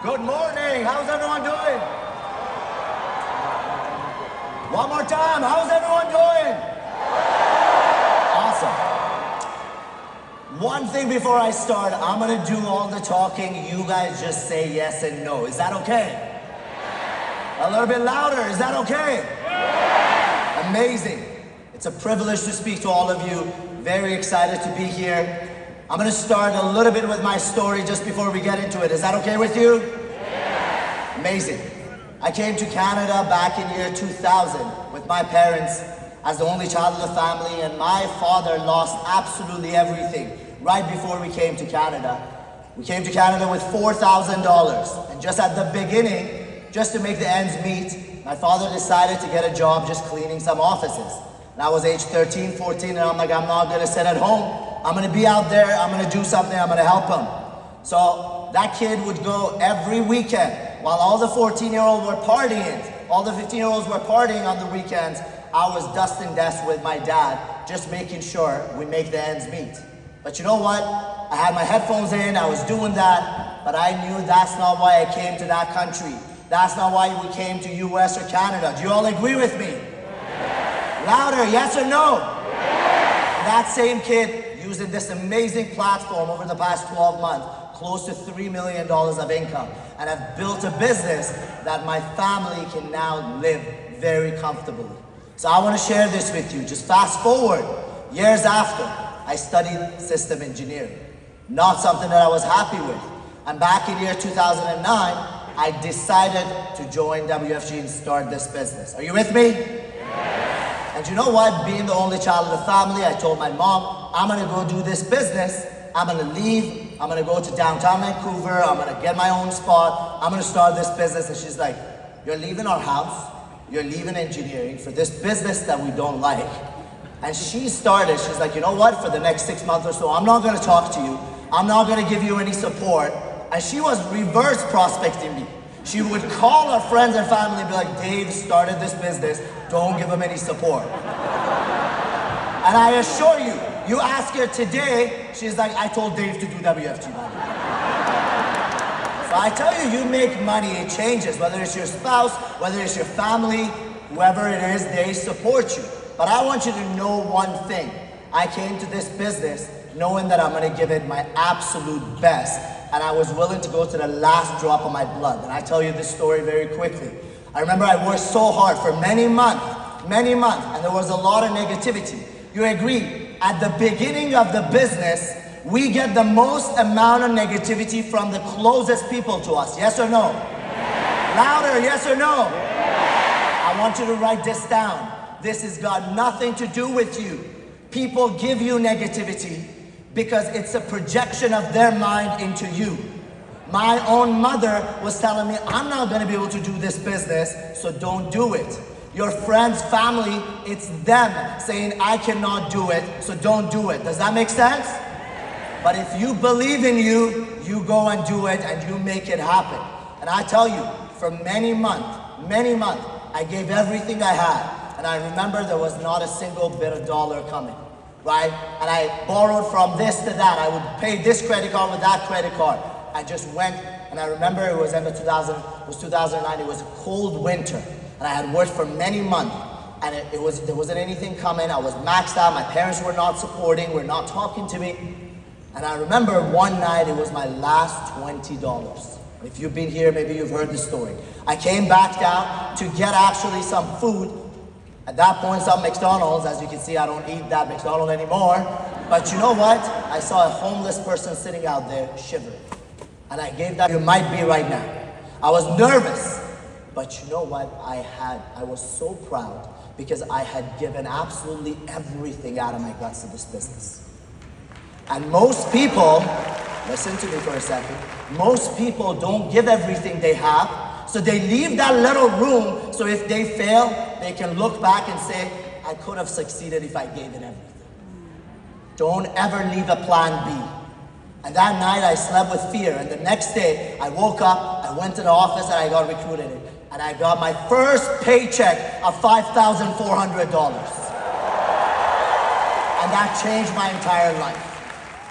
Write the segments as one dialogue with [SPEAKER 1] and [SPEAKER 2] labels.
[SPEAKER 1] Good morning. How's everyone doing? One more time. How's everyone doing? Awesome. One thing before I start, I'm gonna do all the talking. You guys just say yes and no. Is that okay? A little bit louder. Is that okay? Amazing. It's a privilege to speak to all of you. Very excited to be here. I'm gonna start a little bit with my story just before we get into it. Is that okay with you? Yeah. Amazing. I came to Canada back in year 2000 with my parents as the only child of the family, and my father lost absolutely everything right before we came to Canada. We came to Canada with $4,000, and just at the beginning, just to make the ends meet, my father decided to get a job just cleaning some offices. And I was age 13, 14, and I'm like, I'm not gonna sit at home. I'm gonna be out there, I'm gonna do something, I'm gonna help him. So that kid would go every weekend while all the 14-year-olds were partying, all the 15-year-olds were partying on the weekends. I was dusting desks with my dad, just making sure we make the ends meet. But you know what? I had my headphones in, I was doing that, but I knew that's not why I came to that country. That's not why we came to US or Canada. Do you all agree with me? Yeah. Louder, yes or no? Yeah. That same kid, using this amazing platform over the past 12 months, close to $3 million of income. And I've built a business that my family can now live very comfortably. So I want to share this with you. Just fast forward, years after, I studied system engineering. Not something that I was happy with. And back in year 2009, I decided to join WFG and start this business. Are you with me? Yes. And you know what? Being the only child of the family, I told my mom, I'm gonna go do this business. I'm gonna leave. I'm gonna go to downtown Vancouver. I'm gonna get my own spot. I'm gonna start this business. And she's like, you're leaving our house. You're leaving engineering for this business that we don't like. And she's like, you know what? For the next 6 months or so, I'm not gonna talk to you. I'm not gonna give you any support. And she was reverse prospecting me. She would call her friends and family and be like, Dave started this business, don't give him any support. And I assure you, you ask her today, she's like, I told Dave to do WFG money. So I tell you, you make money, it changes. Whether it's your spouse, whether it's your family, whoever it is, they support you. But I want you to know one thing. I came to this business knowing that I'm gonna give it my absolute best. And I was willing to go to the last drop of my blood. And I tell you this story very quickly. I remember I worked so hard for many months, and there was a lot of negativity. You agree, at the beginning of the business, we get the most amount of negativity from the closest people to us, yes or no? Yeah. Louder, yes or no? Yeah. I want you to write this down. This has got nothing to do with you. People give you negativity because it's a projection of their mind into you. My own mother was telling me, I'm not gonna be able to do this business, so don't do it. Your friends, family, it's them saying, I cannot do it, so don't do it. Does that make sense? But if you believe in you, you go and do it and you make it happen. And I tell you, for many months, I gave everything I had. And I remember there was not a single bit of dollar coming. Right? And I borrowed from this to that. I would pay this credit card with that credit card. I just went, and I remember it was end of 2009, it was a cold winter. And I had worked for many months, and there wasn't anything coming. I was maxed out, my parents were not supporting, were not talking to me. And I remember one night, it was my last $20. If you've been here, maybe you've heard the story. I came back down to get actually some food. At that point, some McDonald's, as you can see, I don't eat that McDonald's anymore. But you know what? I saw a homeless person sitting out there shivering. And I gave that, you might be right now. I was nervous, but you know what? I was so proud because I had given absolutely everything out of my guts to this business. And most people, listen to me for a second, most people don't give everything they have, so they leave that little room, so if they fail, they can look back and say, I could have succeeded if I gave it everything. Don't ever leave a plan B. And that night I slept with fear, and the next day I woke up, I went to the office and I got recruited, and I got my first paycheck of $5,400. And that changed my entire life.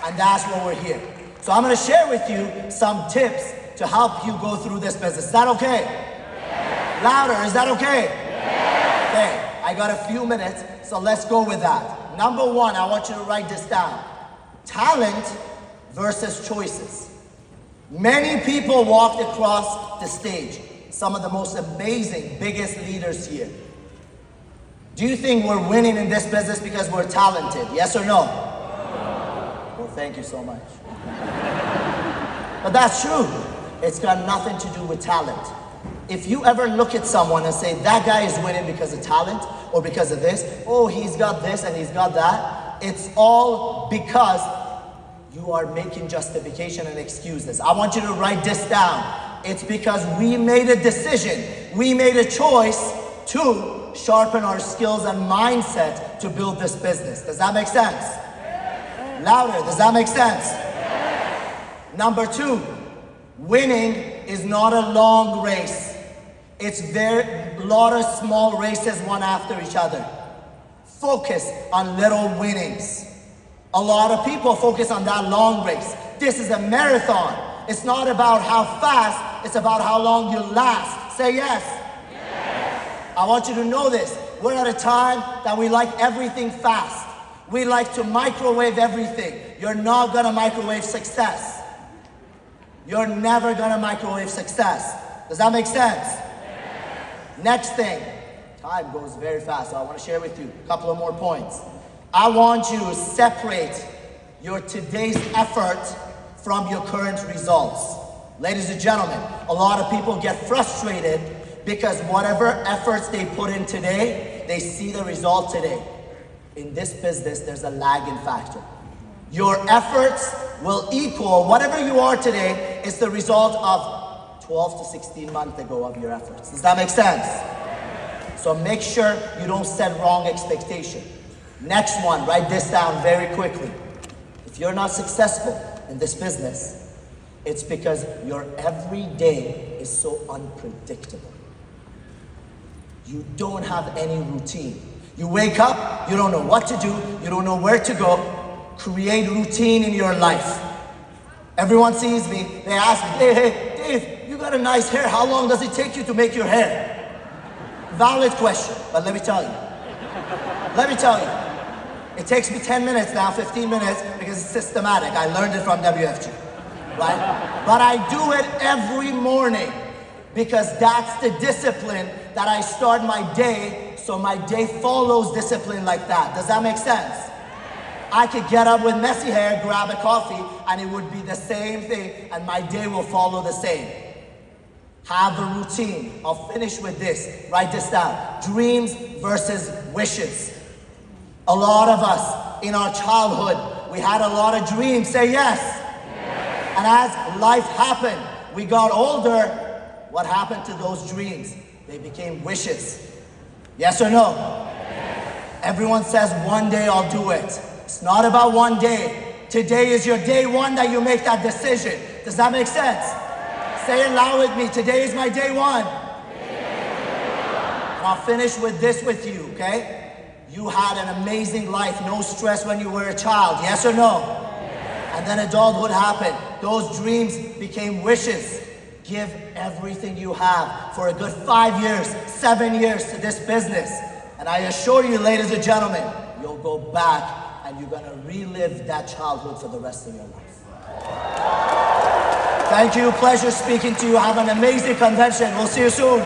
[SPEAKER 1] And that's why we're here. So I'm gonna share with you some tips to help you go through this business. Is that okay? Yeah. Louder, is that okay? Yeah. Okay, I got a few minutes, so let's go with that. Number one, I want you to write this down. Talent versus choices. Many people walked across the stage. Some of the most amazing, biggest leaders here. Do you think we're winning in this business because we're talented? Yes or no? Well, thank you so much. But that's true. It's got nothing to do with talent. If you ever look at someone and say, that guy is winning because of talent or because of this, oh, he's got this and he's got that, it's all because you are making justification and excuses. I want you to write this down. It's because we made a decision. We made a choice to sharpen our skills and mindset to build this business. Does that make sense? Louder, does that make sense? Number two, winning is not a long race. It's a lot of small races, one after each other. Focus on little winnings. A lot of people focus on that long race. This is a marathon. It's not about how fast, it's about how long you last. Say yes. Yes. I want you to know this. We're at a time that we like everything fast. We like to microwave everything. You're not gonna microwave success. You're never gonna microwave success. Does that make sense? Yes. Next thing. Time goes very fast, so I want to share with you a couple of more points. I want you to separate your today's effort from your current results. Ladies and gentlemen, a lot of people get frustrated because whatever efforts they put in today, they see the result today. In this business, there's a lagging factor. Your efforts will equal whatever you are today is the result of 12 to 16 months ago of your efforts. Does that make sense? So make sure you don't set wrong expectation. Next one, write this down very quickly. If you're not successful in this business, it's because your every day is so unpredictable. You don't have any routine. You wake up, you don't know what to do, you don't know where to go. Create routine in your life. Everyone sees me, they ask me, hey, Dave, you got a nice hair. How long does it take you to make your hair? Valid question, but let me tell you. It takes me 10 minutes now, 15 minutes, because it's systematic. I learned it from WFG, right? But I do it every morning because that's the discipline that I start my day, so my day follows discipline like that. Does that make sense? I could get up with messy hair, grab a coffee, and it would be the same thing, and my day will follow the same. Have a routine. I'll finish with this. Write this down. Dreams versus wishes. A lot of us in our childhood, we had a lot of dreams. Say yes. Yes. And as life happened, we got older. What happened to those dreams? They became wishes. Yes or no? Yes. Everyone says one day I'll do it. It's not about one day. Today is your day one that you make that decision. Does that make sense? Say it loud with me. Today is my day one. And I'll finish with this with you, okay? You had an amazing life, no stress when you were a child, yes or no? Yes. And then adulthood happened. Those dreams became wishes. Give everything you have for a good 5 years, 7 years to this business. And I assure you, ladies and gentlemen, you'll go back and you're gonna relive that childhood for the rest of your life. Thank you, pleasure speaking to you. Have an amazing convention. We'll see you soon.